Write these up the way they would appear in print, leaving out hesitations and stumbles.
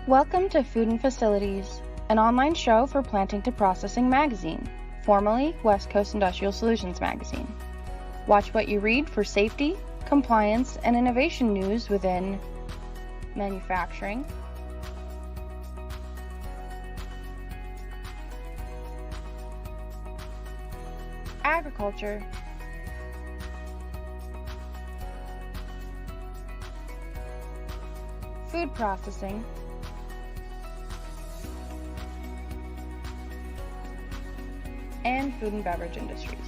Welcome to Food and Facilities, an online show for Planting to Processing magazine, formerly West Coast Industrial Solutions magazine. Watch what you read for safety, compliance, and innovation news within manufacturing, agriculture, food processing, and food and beverage industries.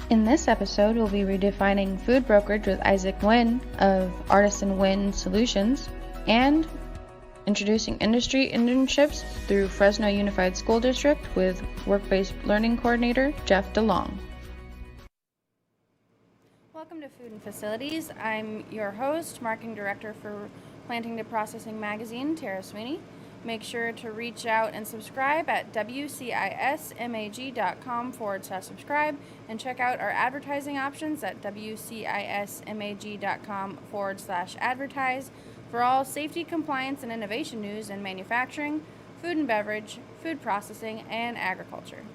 In this episode, we'll be redefining food brokerage with Isaac Nguyen of Artisan Wyn Solutions and introducing industry internships through Fresno Unified School District with WorkBased Learning Coordinator Jeff DeLong. Welcome to Food and Facilities. I'm your host, Marketing Director for Planting to Processing magazine, Tara Sweeney. Make sure to reach out and subscribe at wcismag.com/subscribe and check out our advertising options at wcismag.com/advertise for all safety, compliance, and innovation news in manufacturing, food and beverage, food processing, and agriculture.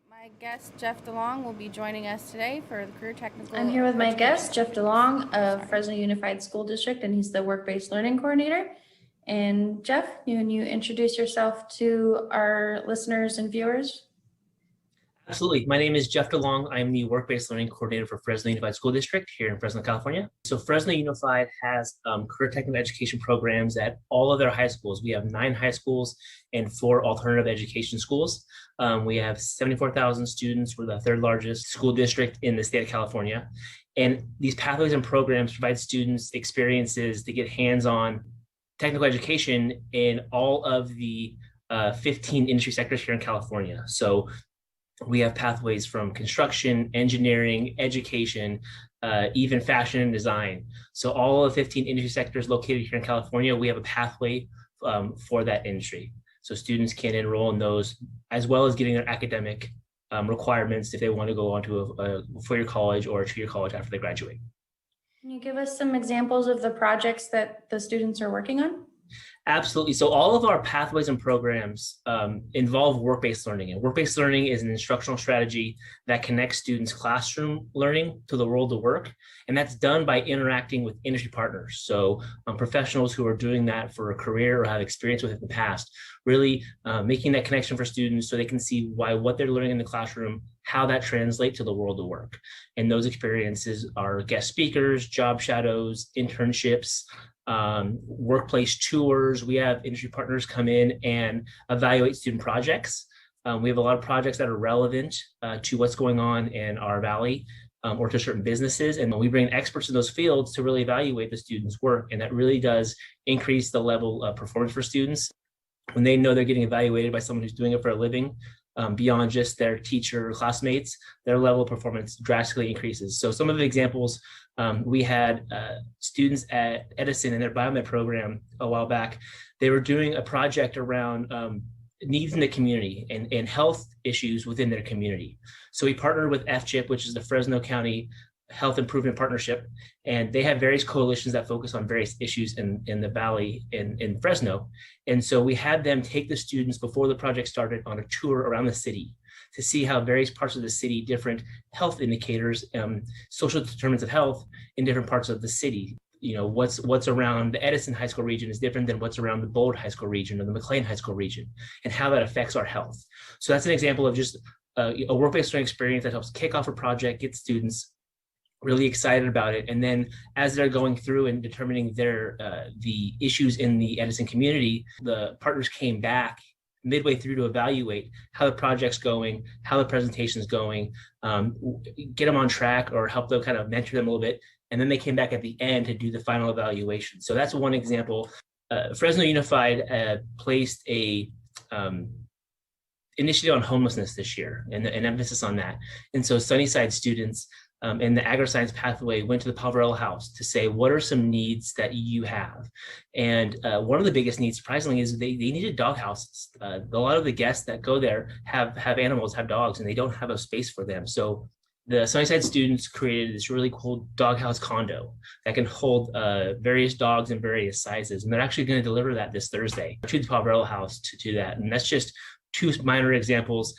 My guest, Jeff DeLong, will be joining us today for the Career Technical. I'm here with my guest, Jeff DeLong of Fresno Unified School District, and he's the WorkBased Learning Coordinator. And Jeff, can you introduce yourself to our listeners and viewers? Absolutely. My name is Jeff DeLong. I'm the Work-Based Learning Coordinator for Fresno Unified School District here in Fresno, California. So Fresno Unified has career technical education programs at all of their high schools. We have 9 high schools and 4 alternative education schools. We have 74,000 students. We're the 3rd largest school district in the state of California. And these pathways and programs provide students experiences to get hands-on technical education in all of the 15 industry sectors here in California. So we have pathways from construction, engineering, education, even fashion and design. So all of the 15 industry sectors located here in California, we have a pathway for that industry. So students can enroll in those as well as getting their academic requirements if they want to go on to a four-year college or a 2-year college after they graduate. Can you give us some examples of the projects that the students are working on? Absolutely. So all of our pathways and programs involve work-based learning. And work-based learning is an instructional strategy that connects students' classroom learning to the world of work. And that's done by interacting with industry partners. So professionals who are doing that for a career or have experience with it in the past, really making that connection for students so they can see why what they're learning in the classroom, how that translates to the world of work. And those experiences are guest speakers, job shadows, internships, workplace tours. We have industry partners come in and evaluate student projects. We have a lot of projects that are relevant to what's going on in our valley or to certain businesses. And we bring experts in those fields to really evaluate the students' work. And that really does increase the level of performance for students when they know they're getting evaluated by someone who's doing it for a living. Beyond just their teacher or classmates, their level of performance drastically increases. So some of the examples, we had students at Edison in their biomed program a while back. They were doing a project around needs in the community and health issues within their community. So we partnered with FCHIP, which is the Fresno County Health Improvement Partnership, and they have various coalitions that focus on various issues in the valley in Fresno. And so we had them take the students before the project started on a tour around the city to see how various parts of the city, different health indicators, social determinants of health in different parts of the city. You know, what's around the Edison High School region is different than what's around the Boulder High School region or the McLean High School region, and how that affects our health. So that's an example of just a work-based learning experience that helps kick off a project, get students really excited about it. And then as they're going through and determining the issues in the Edison community, the partners came back midway through to evaluate how the project's going, how the presentation's going, get them on track or help them kind of mentor them a little bit. And then they came back at the end to do the final evaluation. So that's one example. Fresno Unified placed a initiative on homelessness this year and an emphasis on that. And so Sunnyside students and the agri-science pathway went to the Poverello House to say, what are some needs that you have? And one of the biggest needs, surprisingly, is they needed dog houses. A lot of the guests that go there have animals, have dogs, and they don't have a space for them. So the Sunnyside students created this really cool doghouse condo that can hold various dogs in various sizes. And they're actually going to deliver that this Thursday to the Poverello House to do that. And that's just two minor examples.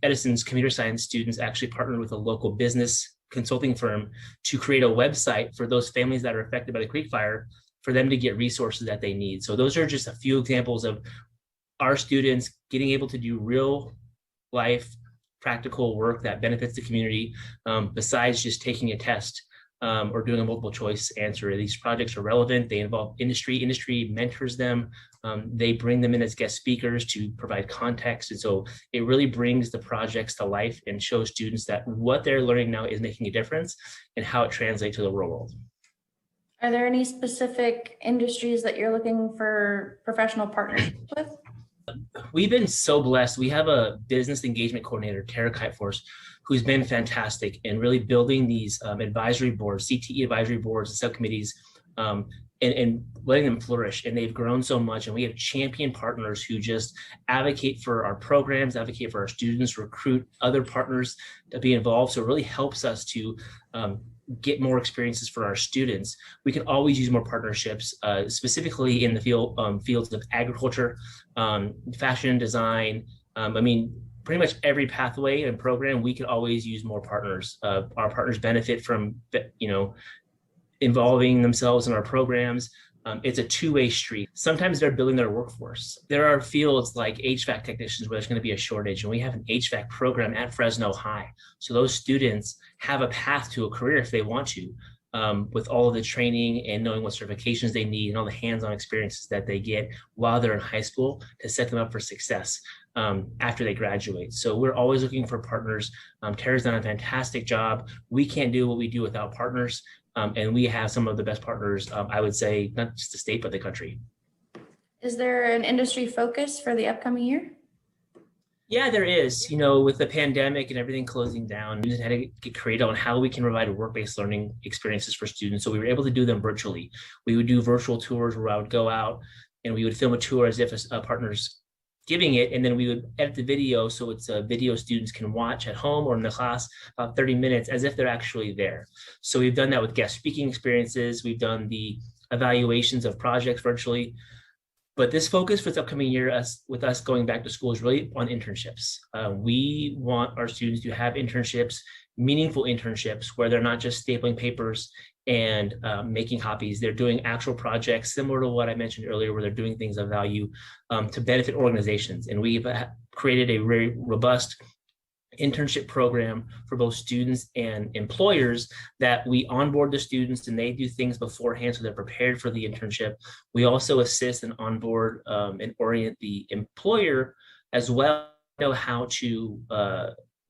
Edison's computer science students actually partnered with a local business consulting firm to create a website for those families that are affected by the Creek Fire for them to get resources that they need. So those are just a few examples of our students getting able to do real life practical work that benefits the community, besides just taking a test or doing a multiple choice answer. These projects are relevant. They involve industry mentors them. They bring them in as guest speakers to provide context. And so it really brings the projects to life and shows students that what they're learning now is making a difference and how it translates to the real world. Are there any specific industries that you're looking for professional partnerships with? We've been so blessed. We have a business engagement coordinator, Tara Sweeney, who's been fantastic in really building these advisory boards, CTE advisory boards and subcommittees, and letting them flourish. And they've grown so much. And we have champion partners who just advocate for our programs, advocate for our students, recruit other partners to be involved. So it really helps us to get more experiences for our students. We can always use more partnerships, specifically in the fields of agriculture, fashion, design. Pretty much every pathway and program, we could always use more partners. Our partners benefit from, involving themselves in our programs. It's a two-way street. Sometimes they're building their workforce. There are fields like HVAC technicians where there's going to be a shortage, and we have an HVAC program at Fresno High. So those students have a path to a career if they want to, with all of the training and knowing what certifications they need and all the hands-on experiences that they get while they're in high school to set them up for success after they graduate. So we're always looking for partners. Tara's done a fantastic job. We can't do what we do without partners. And we have some of the best partners, I would say, not just the state, but the country. Is there an industry focus for the upcoming year? Yeah, there is. With the pandemic and everything closing down, we had to get creative on how we can provide work-based learning experiences for students. So we were able to do them virtually. We would do virtual tours where I would go out and we would film a tour as if a partner's giving it, and then we would edit the video so it's a video students can watch at home or in the class about 30 minutes as if they're actually there. So we've done that with guest speaking experiences. We've done the evaluations of projects virtually. But this focus for this upcoming year, with us going back to school, is really on internships. We want our students to have internships, meaningful internships, where they're not just stapling papers and making copies. They're doing actual projects similar to what I mentioned earlier, where they're doing things of value to benefit organizations. And we've created a very robust internship program for both students and employers that we onboard the students and they do things beforehand so they're prepared for the internship. We also assist and onboard and orient the employer as well, know how to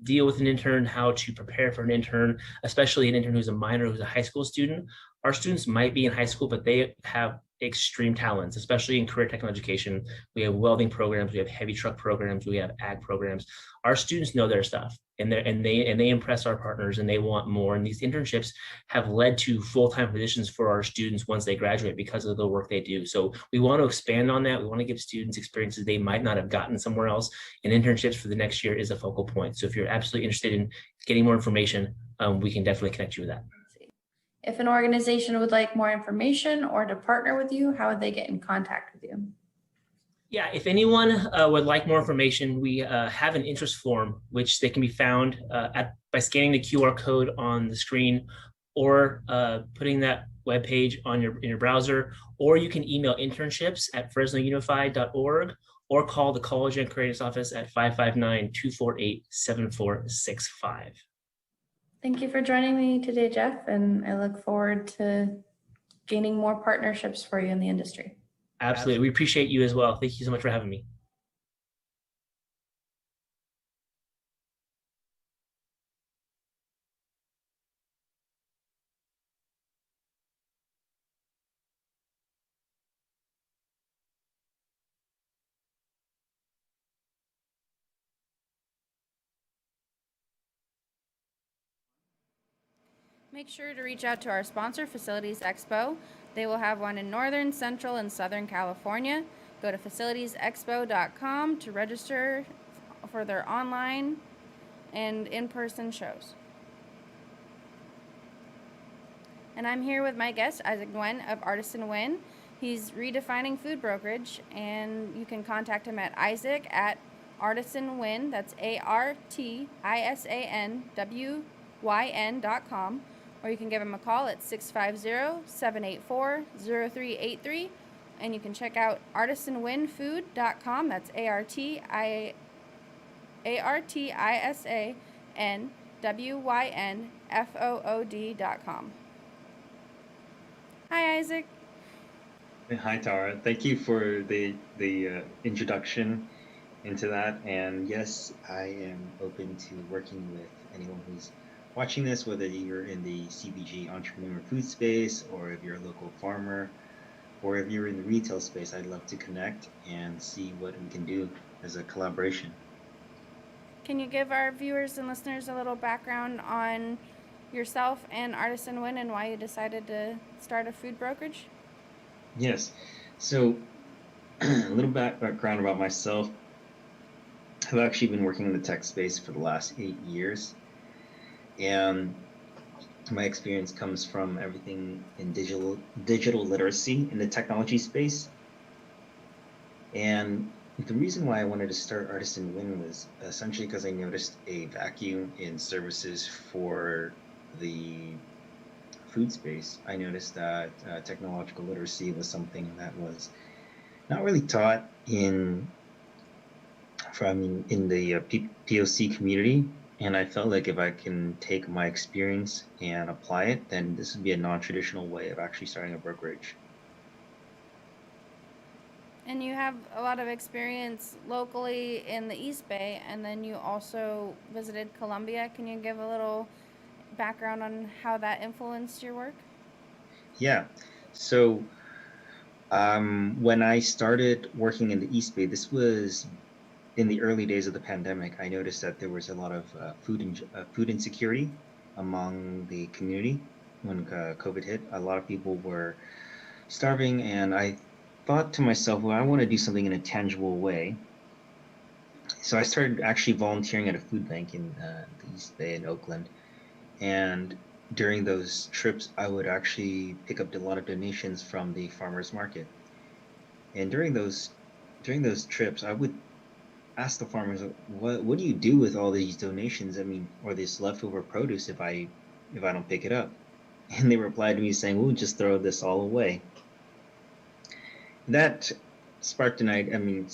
deal with an intern, how to prepare for an intern, especially an intern who's a minor, who's a high school student. Our students might be in high school, but they have extreme talents, especially in career technical education. We have welding programs, we have heavy truck programs, we have ag programs. Our students know their stuff, and they impress our partners, and they want more. And these internships have led to full-time positions for our students once they graduate because of the work they do. So we want to expand on that. We want to give students experiences they might not have gotten somewhere else. And internships for the next year is a focal point. So if you're absolutely interested in getting more information, we can definitely connect you with that. If an organization would like more information or to partner with you, how would they get in contact with you? Yeah, if anyone would like more information, we have an interest form, which they can be found by scanning the QR code on the screen or putting that webpage on in your browser, or you can email internships@fresnounified.org or call the College and Creatives Office at 559-248-7465. Thank you for joining me today, Jeff, and I look forward to gaining more partnerships for you in the industry. Absolutely. We appreciate you as well. Thank you so much for having me. Make sure to reach out to our sponsor, Facilities Expo. They will have one in Northern, Central, and Southern California. Go to facilitiesexpo.com to register for their online and in-person shows. And I'm here with my guest, Isaac Nguyen of Artisan Wyn. He's redefining food brokerage, and you can contact him at Isaac at Artisan Wyn, that's ARTISANWYN.com, or you can give him a call at 650-784-0383, and you can check out artisanwynfood.com, that's ARTISANWYNFOOD.com. Hi, Isaac. Hi, Tara. Thank you for the introduction into that. And yes, I am open to working with anyone who's watching this, whether you're in the CPG entrepreneur food space, or if you're a local farmer, or if you're in the retail space. I'd love to connect and see what we can do as a collaboration. Can you give our viewers and listeners a little background on yourself and Artisan Wyn and why you decided to start a food brokerage? Yes. So a little background about myself. I've actually been working in the tech space for the last 8 years. And my experience comes from everything in digital literacy in the technology space. And the reason why I wanted to start Artisan Wyn was essentially because I noticed a vacuum in services for the food space. I noticed that technological literacy was something that was not really taught in the POC community, and I felt like if I can take my experience and apply it, then this would be a non-traditional way of actually starting a brokerage. And you have a lot of experience locally in the East Bay, and then you also visited Colombia. Can you give a little background on how that influenced your work? Yeah. So when I started working in the East Bay, this was in the early days of the pandemic. I noticed that there was a lot of food insecurity among the community when COVID hit. A lot of people were starving, and I thought to myself, well, I want to do something in a tangible way. So I started actually volunteering at a food bank in the East Bay in Oakland. And during those trips, I would actually pick up a lot of donations from the farmers market. And during those trips, I would ask the farmers, what do you do with all these donations? I mean, or this leftover produce if I don't pick it up? And they replied to me saying, we'll just throw this all away. That sparked an idea in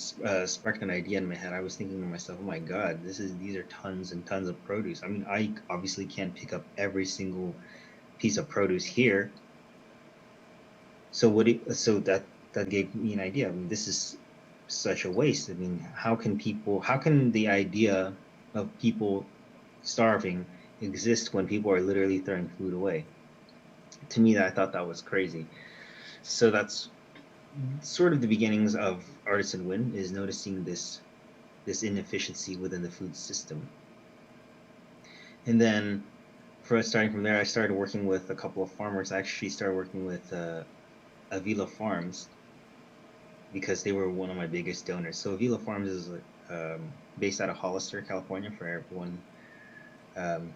my head. I was thinking to myself, oh my God, these are tons and tons of produce. I mean, I obviously can't pick up every single piece of produce here. So that gave me an idea. I mean, this is such a waste. I mean, how can the idea of people starving exist when people are literally throwing food away? To me, I thought that was crazy. So that's sort of the beginnings of Artisan Wyn, is noticing this inefficiency within the food system. And then starting from there, I started working with a couple of farmers. I actually started working with Avila Farms because they were one of my biggest donors. So Avila Farms is based out of Hollister, California, for everyone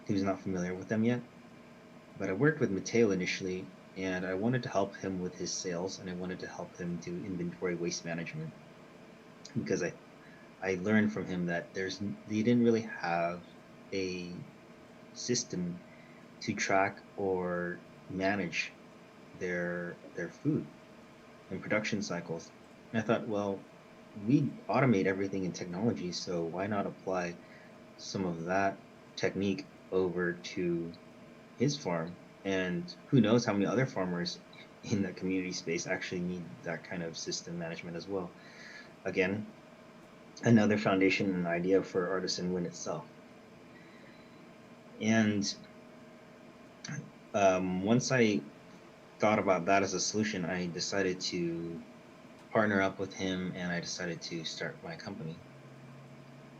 who's not familiar with them yet. But I worked with Mateo initially, and I wanted to help him with his sales, and I wanted to help him do inventory waste management, because I learned from him that they didn't really have a system to track or manage their food and production cycles. And I thought, well, we automate everything in technology, so why not apply some of that technique over to his farm? And who knows how many other farmers in the community space actually need that kind of system management as well. Again, another foundation and idea for Artisan Wyn itself. And once I thought about that as a solution, I decided to partner up with him, and I decided to start my company.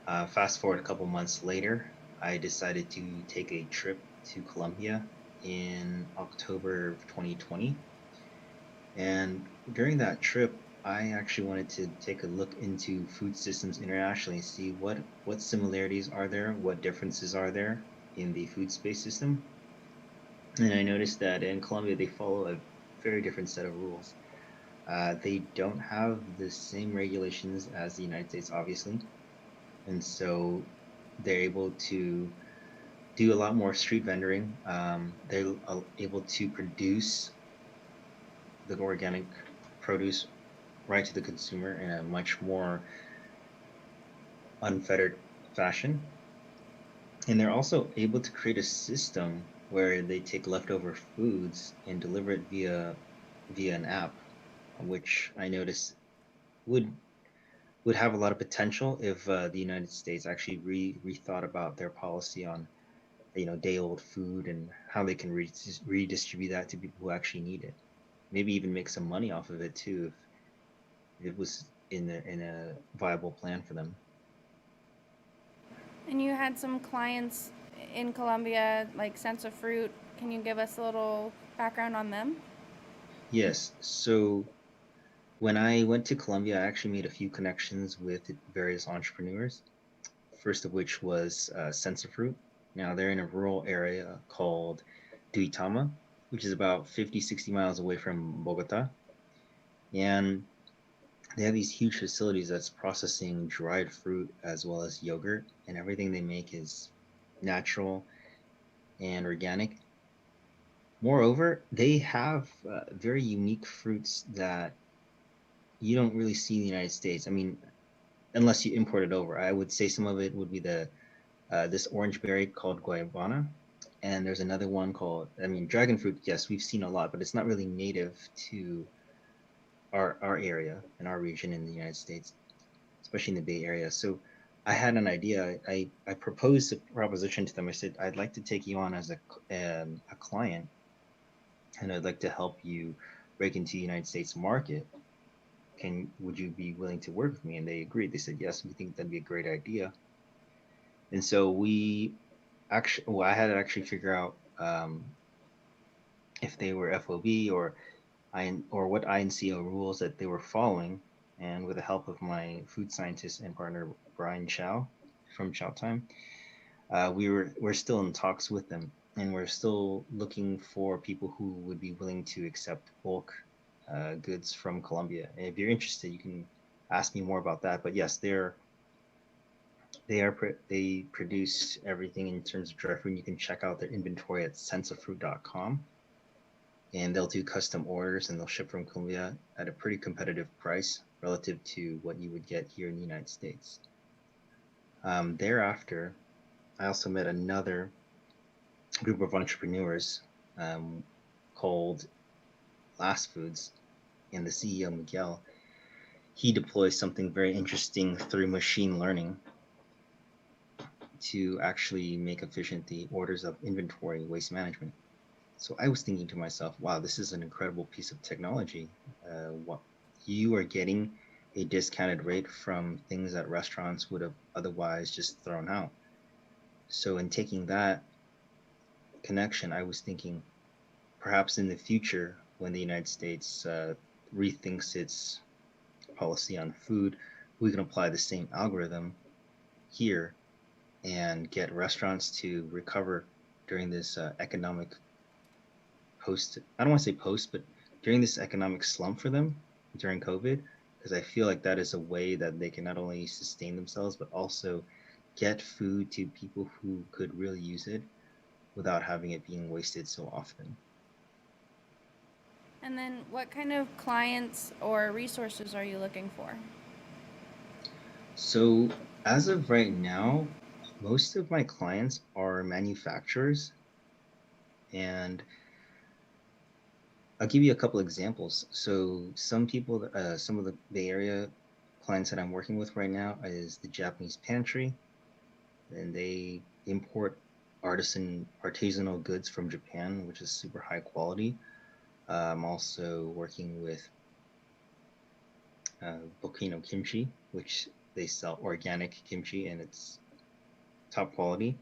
Fast forward a couple months later, I decided to take a trip to Colombia in October of 2020. And during that trip, I actually wanted to take a look into food systems internationally, see what similarities are there, what differences are there in the food space system. And I noticed that in Colombia, they follow a very different set of rules. They don't have the same regulations as the United States, obviously. And so they're able to do a lot more street vendoring. They're able to produce the organic produce right to the consumer in a much more unfettered fashion. And they're also able to create a system where they take leftover foods and deliver it via an app, which I notice would would have a lot of potential if the United States actually rethought about their policy on day old food and how they can redistribute that to people who actually need it. Maybe even make some money off of it too if it was in a viable plan for them. And you had some clients in Colombia, like Sense of Fruit. Can you give us a little background on them? Yes. So when I went to Colombia, I actually made a few connections with various entrepreneurs. First of which was Sense of Fruit. Now they're in a rural area called Duitama, which is about 50, 60 miles away from Bogota. And they have these huge facilities that's processing dried fruit as well as yogurt, and everything they make is natural and organic. Moreover, they have very unique fruits that you don't really see in the United States. I mean, unless you import it over. I would say some of it would be this orange berry called guayabana, and there's another one called, I mean, dragon fruit. Yes, we've seen a lot, but it's not really native to our area and our region in the United States, especially in the Bay Area. So I had an idea. I proposed a proposition to them. I said, I'd like to take you on as a client, and I'd like to help you break into the United States market. Would you be willing to work with me? And they agreed. They said, yes, we think that'd be a great idea. And so I had to actually figure out if they were FOB or what INCO rules that they were following. And with the help of my food scientist and partner Brian Chow from Chow Time, we're still in talks with them, and we're still looking for people who would be willing to accept bulk goods from Colombia. And if you're interested, you can ask me more about that. But yes, they produce everything in terms of dry fruit. You can check out their inventory at senseoffruit.com, and they'll do custom orders and they'll ship from Colombia at a pretty competitive price relative to what you would get here in the United States. Thereafter, I also met another group of entrepreneurs called Last Foods, and the CEO, Miguel, he deploys something very interesting through machine learning to actually make efficient the orders of inventory waste management. So I was thinking to myself, wow, this is an incredible piece of technology. What you are getting a discounted rate from things that restaurants would have otherwise just thrown out. So in taking that connection, I was thinking perhaps in the future, when the United States rethinks its policy on food, we can apply the same algorithm here and get restaurants to recover during this economic I don't want to say post, but during this economic slump for them during COVID, because I feel like that is a way that they can not only sustain themselves, but also get food to people who could really use it without having it being wasted so often. And then what kind of clients or resources are you looking for? So as of right now, most of my clients are manufacturers, and I'll give you a couple examples. So some people, some of the Bay Area clients that I'm working with right now is the Japanese Pantry, and they import artisanal goods from Japan, which is super high quality. I'm also working with Volcano Kimchi, which they sell organic kimchi and it's top quality.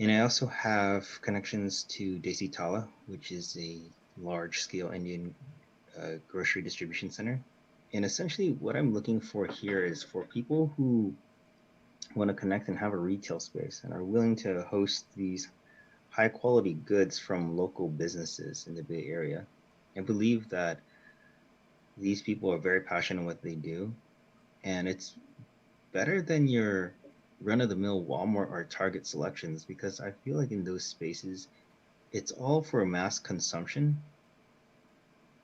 And I also have connections to Desi Tala, which is a large-scale Indian grocery distribution center. And essentially what I'm looking for here is for people who want to connect and have a retail space and are willing to host these high quality goods from local businesses in the Bay Area. I believe that these people are very passionate in what they do, and it's better than your run of the mill Walmart or Target selections, because I feel like in those spaces, it's all for mass consumption,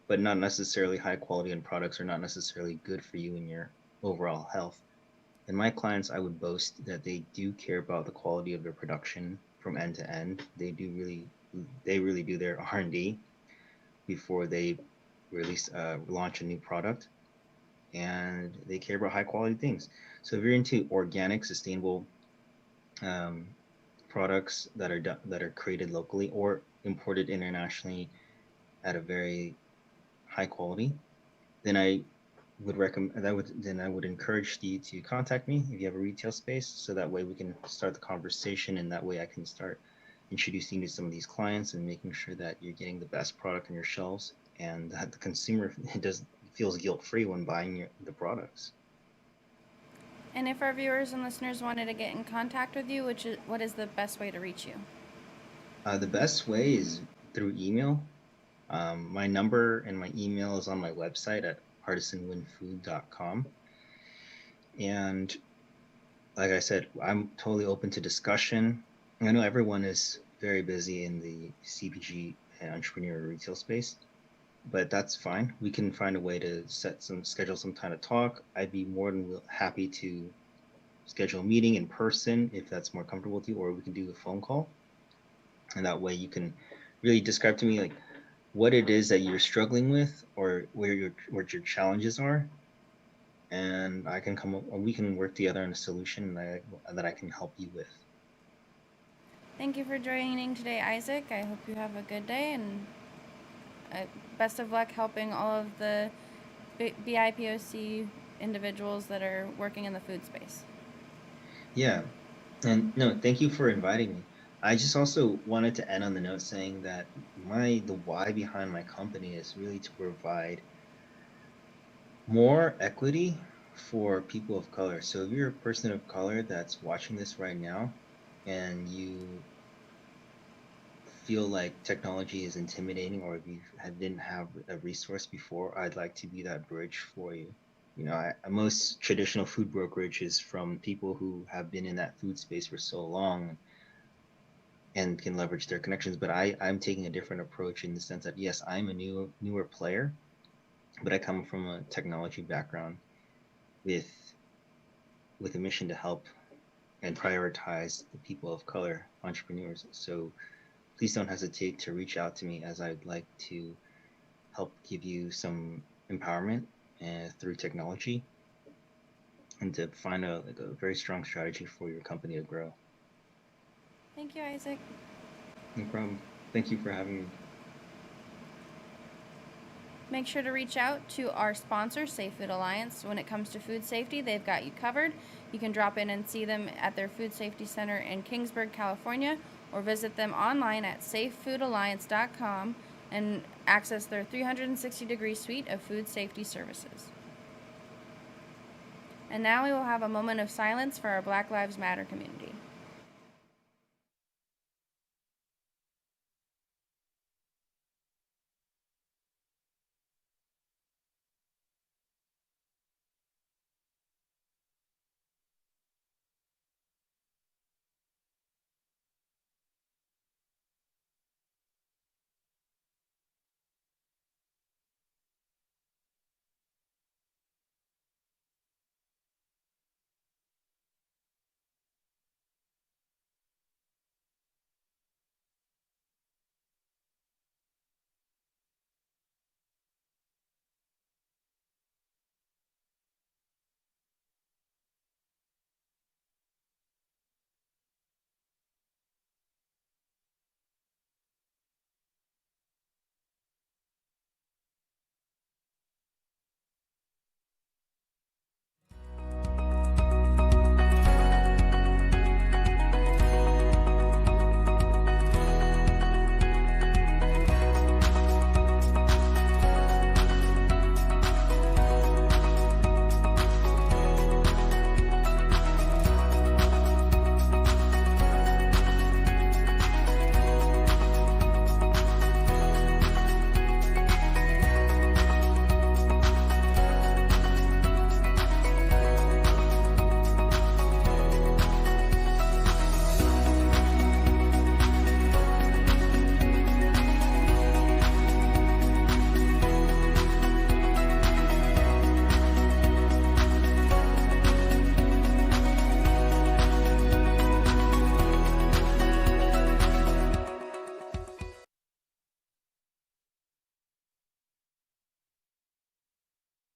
but not necessarily high quality, and products are not necessarily good for you and your overall health. And my clients, I would boast that they do care about the quality of their production from end to end. They really do their R&D before they launch a new product, and they care about high quality things. So if you're into organic, sustainable um, products that are created locally or imported internationally at a very high quality, then I would recommend that would then I would encourage you to contact me if you have a retail space, so that way we can start the conversation, and that way I can start introducing you to some of these clients and making sure that you're getting the best product on your shelves, and that the consumer feels guilt free when buying the products. And if our viewers and listeners wanted to get in contact with you, what is the best way to reach you? The best way is through email. My number and my email is on my website at artisanwynfood.com. And like I said, I'm totally open to discussion. I know everyone is very busy in the CPG and entrepreneur retail space, but that's fine. We can find a way to schedule some time to talk. I'd be more than happy to schedule a meeting in person if that's more comfortable with you, or we can do a phone call. And that way you can really describe to me like what it is that you're struggling with, or what your challenges are, and I can come up, or we can work together on a solution that I can help you with. Thank you for joining today, Isaac. I hope you have a good day, and best of luck helping all of the BIPOC individuals that are working in the food space. Yeah, and no, thank you for inviting me. I just also wanted to end on the note saying that the why behind my company is really to provide more equity for people of color. So if you're a person of color that's watching this right now and you feel like technology is intimidating, or if didn't have a resource before, I'd like to be that bridge for you. You know, most traditional food brokerage is from people who have been in that food space for so long and can leverage their connections. But I'm taking a different approach in the sense that, yes, I'm a newer player, but I come from a technology background with a mission to help and prioritize the people of color entrepreneurs. So please don't hesitate to reach out to me, as I'd like to help give you some empowerment through technology, and to find a very strong strategy for your company to grow. Thank you, Isaac. No problem. Thank you for having me. Make sure to reach out to our sponsor, Safe Food Alliance. When it comes to food safety, they've got you covered. You can drop in and see them at their Food Safety Center in Kingsburg, California, or visit them online at safefoodalliance.com and access their 360-degree suite of food safety services. And now we will have a moment of silence for our Black Lives Matter community.